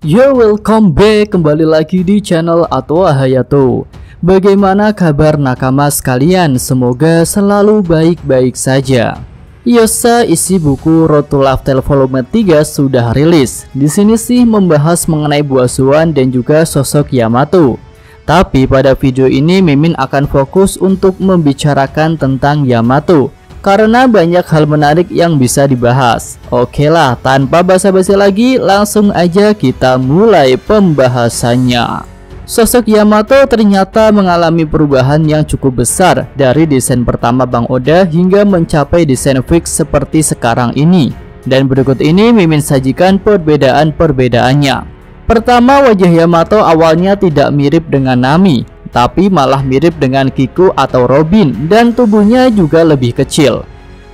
Yo, welcome back, kembali lagi di channel Atwa Hayato. Bagaimana kabar nakama sekalian? Semoga selalu baik-baik saja. Yosa isi buku Road to Lifetale volume 3 sudah rilis. Di sini sih membahas mengenai buah Zoan dan juga sosok Yamato. Tapi pada video ini Mimin akan fokus untuk membicarakan tentang Yamato, karena banyak hal menarik yang bisa dibahas. Oke lah, tanpa basa-basi lagi, langsung aja kita mulai pembahasannya. Sosok Yamato ternyata mengalami perubahan yang cukup besar dari desain pertama Bang Oda hingga mencapai desain fix seperti sekarang ini. Dan berikut ini Mimin sajikan perbedaan-perbedaannya. Pertama, wajah Yamato awalnya tidak mirip dengan Nami, tapi malah mirip dengan Kiku atau Robin, dan tubuhnya juga lebih kecil.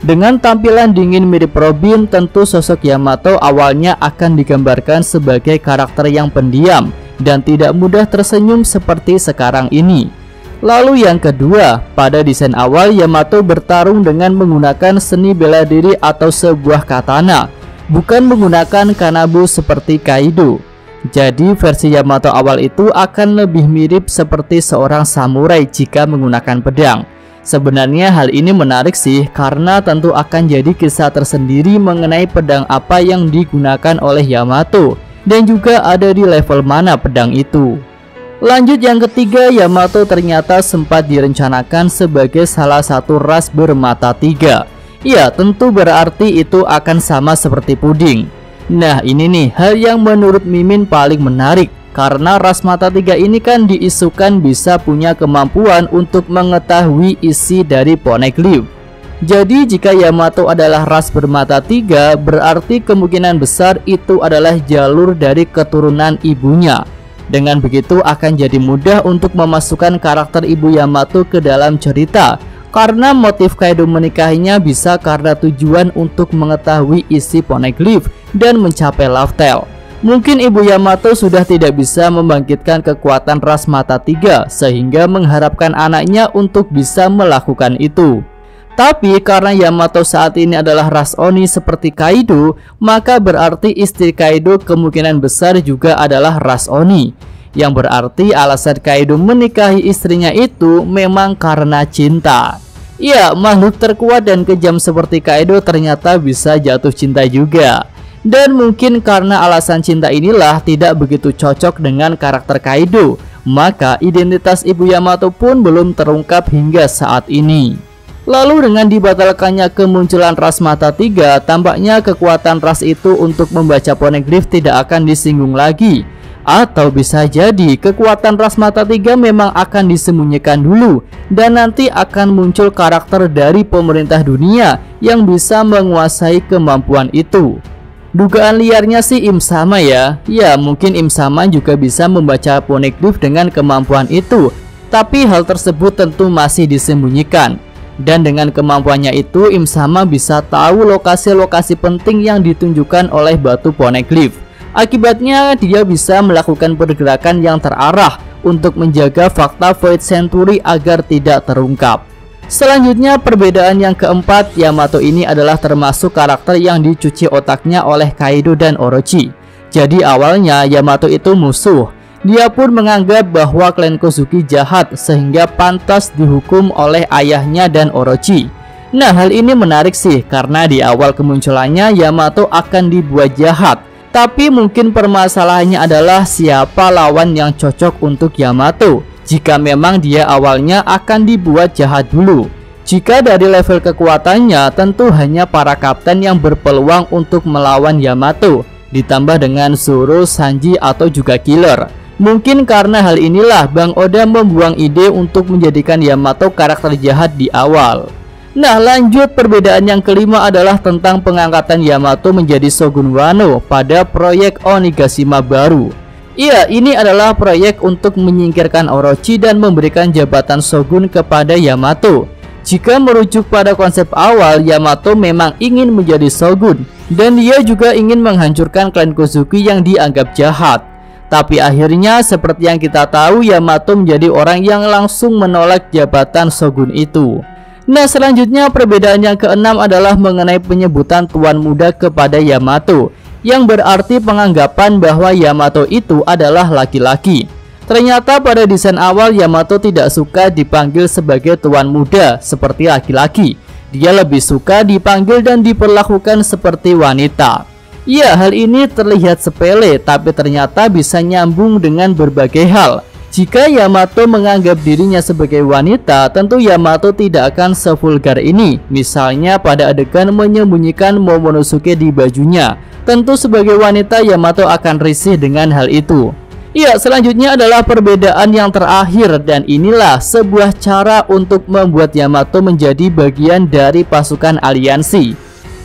Dengan tampilan dingin mirip Robin, tentu sosok Yamato awalnya akan digambarkan sebagai karakter yang pendiam dan tidak mudah tersenyum seperti sekarang ini. Lalu yang kedua, pada desain awal Yamato bertarung dengan menggunakan seni bela diri atau sebuah katana, bukan menggunakan kanabu seperti Kaido. Jadi versi Yamato awal itu akan lebih mirip seperti seorang samurai jika menggunakan pedang. Sebenarnya hal ini menarik sih, karena tentu akan jadi kisah tersendiri mengenai pedang apa yang digunakan oleh Yamato, dan juga ada di level mana pedang itu. Lanjut yang ketiga, Yamato ternyata sempat direncanakan sebagai salah satu ras bermata tiga. Ya, tentu berarti itu akan sama seperti puding. Nah, ini nih hal yang menurut Mimin paling menarik, karena ras mata tiga ini kan diisukan bisa punya kemampuan untuk mengetahui isi dari poneglyph. Jadi jika Yamato adalah ras bermata tiga, berarti kemungkinan besar itu adalah jalur dari keturunan ibunya. Dengan begitu akan jadi mudah untuk memasukkan karakter ibu Yamato ke dalam cerita, karena motif Kaido menikahinya bisa karena tujuan untuk mengetahui isi poneglyph dan mencapai Lifetale. Mungkin ibu Yamato sudah tidak bisa membangkitkan kekuatan ras mata tiga, sehingga mengharapkan anaknya untuk bisa melakukan itu. Tapi karena Yamato saat ini adalah ras Oni seperti Kaido, maka berarti istri Kaido kemungkinan besar juga adalah ras Oni, yang berarti alasan Kaido menikahi istrinya itu memang karena cinta. Ya, makhluk terkuat dan kejam seperti Kaido ternyata bisa jatuh cinta juga. Dan mungkin karena alasan cinta inilah tidak begitu cocok dengan karakter Kaido, maka identitas ibu Yamato pun belum terungkap hingga saat ini. Lalu dengan dibatalkannya kemunculan ras mata tiga, tampaknya kekuatan ras itu untuk membaca poneglyph tidak akan disinggung lagi. Atau bisa jadi kekuatan ras mata tiga memang akan disembunyikan dulu, dan nanti akan muncul karakter dari pemerintah dunia yang bisa menguasai kemampuan itu. Dugaan liarnya sih Im Sama ya. Ya, mungkin Im Sama juga bisa membaca poneglyph dengan kemampuan itu, tapi hal tersebut tentu masih disembunyikan. Dan dengan kemampuannya itu, Im Sama bisa tahu lokasi-lokasi penting yang ditunjukkan oleh batu poneglyph. Akibatnya dia bisa melakukan pergerakan yang terarah untuk menjaga fakta Void Century agar tidak terungkap. Selanjutnya, perbedaan yang keempat, Yamato ini adalah termasuk karakter yang dicuci otaknya oleh Kaido dan Orochi. Jadi awalnya Yamato itu musuh. Dia pun menganggap bahwa klan Kozuki jahat sehingga pantas dihukum oleh ayahnya dan Orochi. Nah, hal ini menarik sih, karena di awal kemunculannya Yamato akan dibuat jahat. Tapi mungkin permasalahannya adalah siapa lawan yang cocok untuk Yamato jika memang dia awalnya akan dibuat jahat dulu. Jika dari level kekuatannya, tentu hanya para kapten yang berpeluang untuk melawan Yamato, ditambah dengan Zoro, Sanji, atau juga Killer. Mungkin karena hal inilah Bang Oda membuang ide untuk menjadikan Yamato karakter jahat di awal. Nah, lanjut, perbedaan yang kelima adalah tentang pengangkatan Yamato menjadi Shogun Wano pada proyek Onigashima baru. Iya, ini adalah proyek untuk menyingkirkan Orochi dan memberikan jabatan Shogun kepada Yamato. Jika merujuk pada konsep awal, Yamato memang ingin menjadi Shogun, dan dia juga ingin menghancurkan klan Kozuki yang dianggap jahat. Tapi akhirnya seperti yang kita tahu, Yamato menjadi orang yang langsung menolak jabatan Shogun itu. Nah, selanjutnya perbedaan yang keenam adalah mengenai penyebutan Tuan Muda kepada Yamato. yang berarti penganggapan bahwa Yamato itu adalah laki-laki. Ternyata pada desain awal Yamato tidak suka dipanggil sebagai tuan muda seperti laki-laki. Dia lebih suka dipanggil dan diperlakukan seperti wanita. Ya, hal ini terlihat sepele, tapi ternyata bisa nyambung dengan berbagai hal. Jika Yamato menganggap dirinya sebagai wanita, tentu Yamato tidak akan sevulgar ini. Misalnya pada adegan menyembunyikan Momonosuke di bajunya. Tentu sebagai wanita Yamato akan risih dengan hal itu. Ya, selanjutnya adalah perbedaan yang terakhir, dan inilah sebuah cara untuk membuat Yamato menjadi bagian dari pasukan aliansi.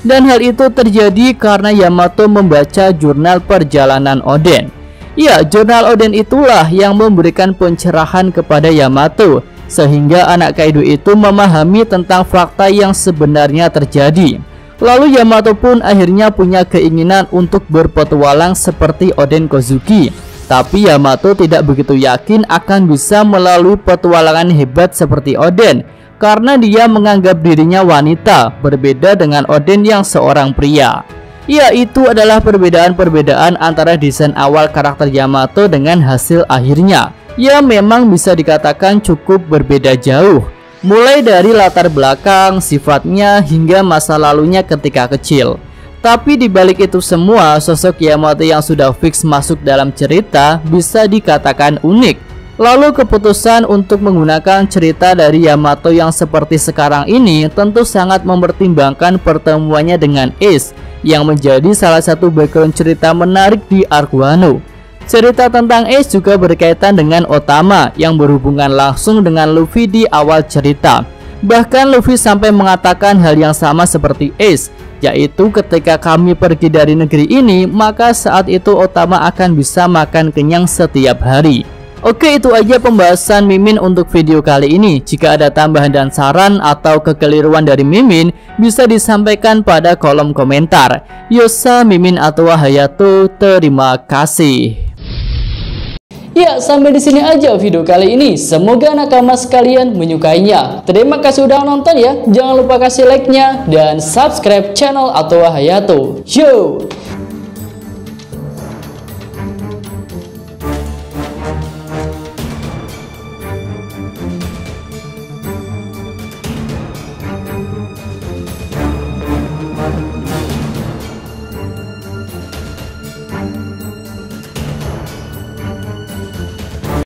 Dan hal itu terjadi karena Yamato membaca jurnal perjalanan Oden. Ya, jurnal Oden itulah yang memberikan pencerahan kepada Yamato, sehingga anak Kaido itu memahami tentang fakta yang sebenarnya terjadi. Lalu Yamato pun akhirnya punya keinginan untuk berpetualang seperti Oden Kozuki. Tapi Yamato tidak begitu yakin akan bisa melalui petualangan hebat seperti Oden, karena dia menganggap dirinya wanita, berbeda dengan Oden yang seorang pria. Ya, itu adalah perbedaan-perbedaan antara desain awal karakter Yamato dengan hasil akhirnya. Ya, memang bisa dikatakan cukup berbeda jauh. Mulai dari latar belakang, sifatnya, hingga masa lalunya ketika kecil. Tapi di balik itu semua, sosok Yamato yang sudah fix masuk dalam cerita bisa dikatakan unik. Lalu keputusan untuk menggunakan cerita dari Yamato yang seperti sekarang ini tentu sangat mempertimbangkan pertemuannya dengan Ace, yang menjadi salah satu background cerita menarik di arc Wano. Cerita tentang Ace juga berkaitan dengan Otama yang berhubungan langsung dengan Luffy di awal cerita. Bahkan Luffy sampai mengatakan hal yang sama seperti Ace, yaitu ketika kami pergi dari negeri ini, maka saat itu Otama akan bisa makan kenyang setiap hari. Oke, itu aja pembahasan Mimin untuk video kali ini. Jika ada tambahan dan saran atau kekeliruan dari Mimin, bisa disampaikan pada kolom komentar. Yosa, Mimin atau Hayato, terima kasih. Ya, sampai di sini aja video kali ini. Semoga nakama sekalian menyukainya. Terima kasih udah nonton ya. Jangan lupa kasih like-nya dan subscribe channel Atwa Hayato. Yo!